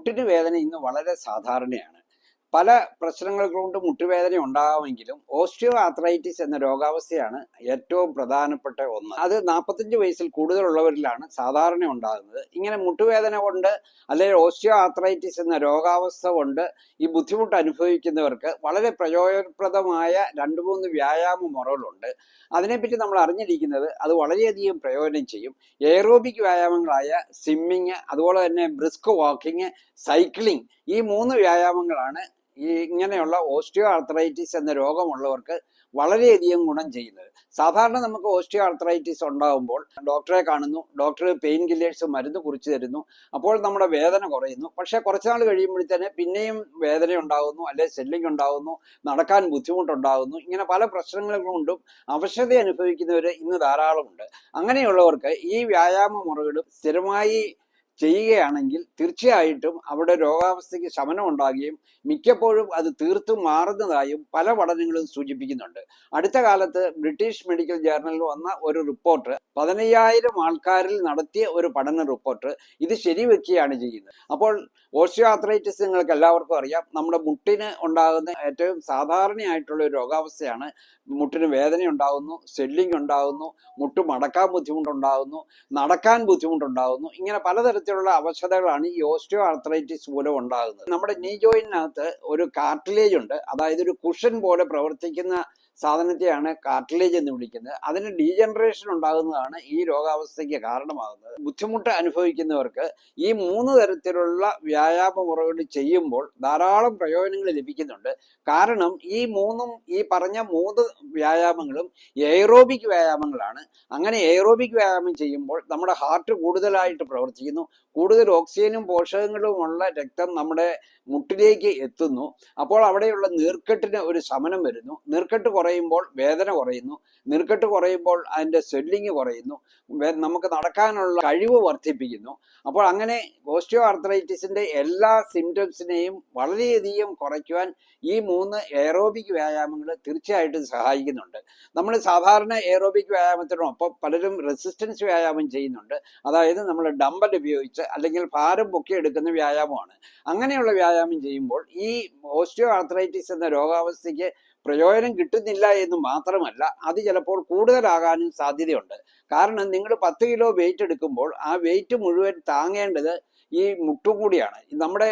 മുട്ടിന് വേദന ഇന്ന് വളരെ സാധാരണയാണ്. പല പ്രശ്നങ്ങൾ കൊണ്ട് മുട്ടുവേദന ഉണ്ടാകാമെങ്കിലും ഓസ്റ്റിയോ ആർത്രൈറ്റിസ് എന്ന രോഗാവസ്ഥയാണ് ഏറ്റവും പ്രധാനപ്പെട്ട ഒന്ന്. അത് 45 വയസ്സിൽ കൂടുതലുള്ളവരിലാണ് സാധാരണ ഉണ്ടാകുന്നത്. ഇങ്ങനെ മുട്ടുവേദന കൊണ്ട് അല്ലെങ്കിൽ ഓസ്റ്റിയോ ആർത്രൈറ്റിസ് എന്ന രോഗാവസ്ഥ കൊണ്ട് ഈ ബുദ്ധിമുട്ട് അനുഭവിക്കുന്നവർക്ക് വളരെ പ്രയോജനപ്രദമായ 2-3 വ്യായാമ മുറകളുണ്ട്. അതിനെപ്പറ്റി നമ്മൾ അറിഞ്ഞിരിക്കുന്നത് അത് വളരെയധികം പ്രയോജനം ചെയ്യും. എയറോബിക് വ്യായാമങ്ങളായ സ്വിമ്മിങ്, അതുപോലെ തന്നെ ബ്രിസ്ക് വാക്കിങ്, സൈക്ലിംഗ്, ഈ 3 വ്യായാമങ്ങളാണ് ഇങ്ങനെയുള്ള ഓസ്റ്റിയോ ആർത്രൈറ്റിസ് എന്ന രോഗമുള്ളവർക്ക് വളരെയധികം ഗുണം ചെയ്യുന്നത്. സാധാരണ നമുക്ക് ഓസ്റ്റിയോ ആർത്രൈറ്റിസ് ഉണ്ടാകുമ്പോൾ ഡോക്ടറെ കാണുന്നു, ഡോക്ടർ പെയിൻ കില്ലേഴ്സ് മരുന്ന് കുറിച്ച് തരുന്നു, അപ്പോൾ നമ്മുടെ വേദന കുറയുന്നു. പക്ഷെ കുറച്ചുനാൾ കഴിയുമ്പോഴത്തേന് പിന്നെയും വേദന ഉണ്ടാകുന്നു, അല്ലെ സ്വെല്ലിംഗ് ഉണ്ടാകുന്നു, നടക്കാൻ ബുദ്ധിമുട്ടുണ്ടാകുന്നു. ഇങ്ങനെ പല പ്രശ്നങ്ങൾ കൊണ്ടും അവശത അനുഭവിക്കുന്നവർ ഇന്ന് ധാരാളമുണ്ട്. അങ്ങനെയുള്ളവർക്ക് ഈ വ്യായാമ മുറകളും സ്ഥിരമായി ചെയ്യുകയാണെങ്കിൽ തീർച്ചയായിട്ടും അവിടെ രോഗാവസ്ഥയ്ക്ക് ശമനം ഉണ്ടാകുകയും മിക്കപ്പോഴും അത് തീർത്തും മാറുന്നതായും പല പഠനങ്ങളും സൂചിപ്പിക്കുന്നുണ്ട്. അടുത്ത കാലത്ത് ബ്രിട്ടീഷ് മെഡിക്കൽ ജേർണലിൽ വന്ന ഒരു റിപ്പോർട്ട്, 15,000 ആൾക്കാരിൽ നടത്തിയ ഒരു പഠന റിപ്പോർട്ട് ഇത് ശരിവെക്കുകയാണ് ചെയ്യുന്നത്. അപ്പോൾ ഓസ്റ്റിയോ ആർത്രൈറ്റിസ് നിങ്ങൾക്ക് എല്ലാവർക്കും അറിയാം, നമ്മുടെ മുട്ടിന് ഉണ്ടാകുന്ന ഏറ്റവും സാധാരണയായിട്ടുള്ള ഒരു രോഗാവസ്ഥയാണ്. മുട്ടിന് വേദന ഉണ്ടാകുന്നു, സ്വെല്ലിംഗ് ഉണ്ടാകുന്നു, മുട്ട് മടക്കാൻ ബുദ്ധിമുട്ടുണ്ടാകുന്നു, നടക്കാൻ ബുദ്ധിമുട്ടുണ്ടാകുന്നു. ഇങ്ങനെ പലതരത്തിലുള്ള അവശതകളാണ് ഈ ഓസ്റ്റിയോ ആർത്രൈറ്റിസ് മൂലം ഉണ്ടാകുന്നത്. നമ്മുടെ നീ ജോയിനകത്ത് ഒരു കാർട്ടിലേജ് ഉണ്ട്, അതായത് ഒരു കുഷൻ പോലെ പ്രവർത്തിക്കുന്ന സാധനത്തെയാണ് കാർട്ടിലേജ് എന്ന് വിളിക്കുന്നത്. അതിന് ഡീജനറേഷൻ ഉണ്ടാകുന്നതാണ് ഈ രോഗാവസ്ഥയ്ക്ക് കാരണമാകുന്നത്. ബുദ്ധിമുട്ട് അനുഭവിക്കുന്നവർക്ക് ഈ 3 തരത്തിലുള്ള വ്യായാമ മുറകൾ ചെയ്യുമ്പോൾ ധാരാളം പ്രയോജനങ്ങൾ ലഭിക്കുന്നുണ്ട്. കാരണം ഈ പറഞ്ഞ 3 വ്യായാമങ്ങളും എയറോബിക് വ്യായാമങ്ങളാണ്. അങ്ങനെ എയറോബിക് വ്യായാമം ചെയ്യുമ്പോൾ നമ്മുടെ ഹാർട്ട് കൂടുതലായിട്ട് പ്രവർത്തിക്കുന്നു, കൂടുതൽ ഓക്സിജനും പോഷകങ്ങളുമുള്ള രക്തം നമ്മുടെ മുട്ടിലേക്ക് എത്തുന്നു. അപ്പോൾ അവിടെയുള്ള നീർക്കെട്ടിന് ഒരു ശമനം വരുന്നു. നീർക്കെട്ട് കുറയുമ്പോൾ വേദന കുറയുന്നു, നീർക്കെട്ട് കുറയുമ്പോൾ അതിൻ്റെ സ്വെല്ലിങ് കുറയുന്നു, നമുക്ക് നടക്കാനുള്ള കഴിവ് വർദ്ധിപ്പിക്കുന്നു. അപ്പോൾ അങ്ങനെ ഓസ്റ്റിയോ ആർത്രൈറ്റിസിന്റെ എല്ലാ സിംറ്റംസിനെയും വളരെയധികം കുറയ്ക്കുവാൻ ഈ 3 എയറോബിക് വ്യായാമങ്ങൾ തീർച്ചയായിട്ടും സഹായിക്കുന്നുണ്ട്. നമ്മൾ സാധാരണ എയറോബിക് വ്യായാമത്തിനൊപ്പം പലരും റെസിസ്റ്റൻസ് വ്യായാമം ചെയ്യുന്നുണ്ട്. അതായത് നമ്മൾ ഡമ്പൽ ഉപയോഗിച്ച് അല്ലെങ്കിൽ ഭാരം പൊക്കിയെടുക്കുന്ന വ്യായാമമാണ്. അങ്ങനെയുള്ള വ്യായാമം ചെയ്യുമ്പോൾ ഈ ഓസ്റ്റിയോ ആർത്രൈറ്റിസ് എന്ന രോഗാവസ്ഥയ്ക്ക് പ്രയോജനം കിട്ടുന്നില്ല എന്ന് മാത്രമല്ല, അത് ചിലപ്പോൾ കൂടുതലാകാനും സാധ്യതയുണ്ട്. കാരണം നിങ്ങൾ 10 കിലോ വെയിറ്റ് എടുക്കുമ്പോൾ ആ വെയിറ്റ് മുഴുവൻ താങ്ങേണ്ടത് ഈ മുട്ടുകൂടിയാണ്. നമ്മുടെ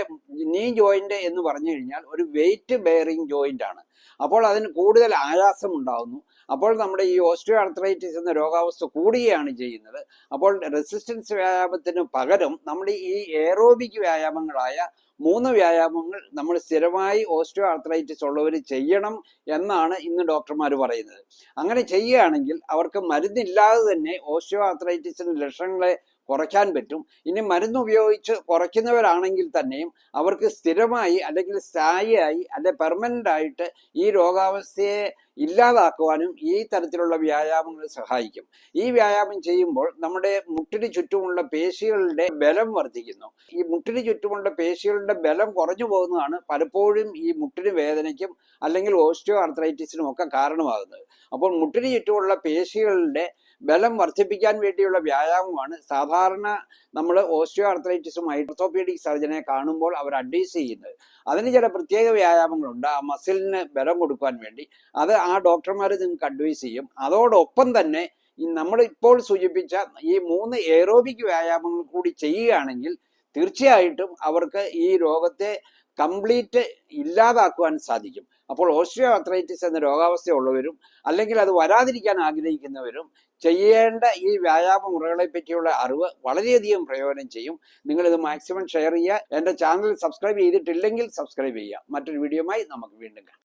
നീ ജോയിന്റ് എന്ന് പറഞ്ഞു കഴിഞ്ഞാൽ ഒരു വെയിറ്റ് ബെയറിംഗ് ജോയിന്റ് ആണ്. അപ്പോൾ അതിന് കൂടുതൽ ആയാസം ഉണ്ടാകുന്നു. അപ്പോൾ നമ്മുടെ ഈ ഓസ്റ്റിയോ ആർത്രൈറ്റിസ് എന്ന രോഗാവസ്ഥ കൂടുകയാണ് ചെയ്യുന്നത്. അപ്പോൾ റെസിസ്റ്റൻസ് വ്യായാമത്തിന് പകരം നമ്മുടെ ഈ എയറോബിക് വ്യായാമങ്ങളായ 3 വ്യായാമങ്ങൾ നമ്മൾ സ്ഥിരമായി ഓസ്റ്റിയോ ആർത്രൈറ്റിസ് ഉള്ളവർ ചെയ്യണം എന്നാണ് ഇന്ന് ഡോക്ടർമാർ പറയുന്നത്. അങ്ങനെ ചെയ്യുകയാണെങ്കിൽ അവർക്ക് മരുന്നില്ലാതെ തന്നെ ഓസ്റ്റിയോ ആർത്രൈറ്റിസിന്റെ ലക്ഷണങ്ങളെ കുറയ്ക്കാൻ പറ്റും. ഇനി മരുന്ന് ഉപയോഗിച്ച് കുറയ്ക്കുന്നവരാണെങ്കിൽ തന്നെയും അവർക്ക് സ്ഥിരമായി അല്ലെങ്കിൽ സ്ഥായിയായി അല്ലെങ്കിൽ പെർമനന്റ് ആയിട്ട് ഈ രോഗാവസ്ഥയെ ഇല്ലാതാക്കുവാനും ഈ തരത്തിലുള്ള വ്യായാമങ്ങൾ സഹായിക്കും. ഈ വ്യായാമം ചെയ്യുമ്പോൾ നമ്മുടെ മുട്ടിന് ചുറ്റുമുള്ള പേശികളുടെ ബലം വർദ്ധിക്കുന്നു. ഈ മുട്ടിന് ചുറ്റുമുള്ള പേശികളുടെ ബലം കുറഞ്ഞു പോകുന്നതാണ് പലപ്പോഴും ഈ മുട്ടിന് വേദനയ്ക്കും അല്ലെങ്കിൽ ഓസ്റ്റിയോ ആർത്രൈറ്റിസിനും ഒക്കെ കാരണമാകുന്നത്. അപ്പോൾ മുട്ടിന് ചുറ്റുമുള്ള പേശികളുടെ ബലം വർദ്ധിപ്പിക്കാൻ വേണ്ടിയുള്ള വ്യായാമമാണ് സാധാരണ നമ്മൾ ഓസ്റ്റിയോ ആർത്രൈറ്റിസുമായി ഓർത്തോപീഡിക് സർജനെ കാണുമ്പോൾ അവർ അഡ്വൈസ് ചെയ്യുന്നത്. അതിന് ചില പ്രത്യേക വ്യായാമങ്ങളുണ്ട് ആ മസിലിന് ബലം കൊടുക്കാൻ വേണ്ടി. അത് ആ ഡോക്ടർമാർ നിങ്ങൾക്ക് അഡ്വൈസ് ചെയ്യും. അതോടൊപ്പം തന്നെ നമ്മൾ ഇപ്പോൾ സൂചിപ്പിച്ച ഈ 3 എയറോബിക് വ്യായാമങ്ങൾ കൂടി ചെയ്യുകയാണെങ്കിൽ തീർച്ചയായിട്ടും അവർക്ക് ഈ രോഗത്തെ കംപ്ലീറ്റ് ഇല്ലാതാക്കുവാൻ സാധിക്കും. അപ്പോൾ ഓസ്റ്റിയോ ആർത്രൈറ്റിസ് എന്ന രോഗാവസ്ഥയുള്ളവരും അല്ലെങ്കിൽ അത് വരാതിരിക്കാൻ ആഗ്രഹിക്കുന്നവരും ചെയ്യേണ്ട ഈ വ്യായാമ മുറകളെ പറ്റിയുള്ള അറിവ് വളരെയധികം പ്രയോജനം ചെയ്യും. നിങ്ങളിത് മാക്സിമം ഷെയർ ചെയ്യുക. എൻ്റെ ചാനൽ സബ്സ്ക്രൈബ് ചെയ്തിട്ടില്ലെങ്കിൽ സബ്സ്ക്രൈബ് ചെയ്യുക. മറ്റൊരു വീഡിയോയുമായി നമുക്ക് വീണ്ടും കാണാം.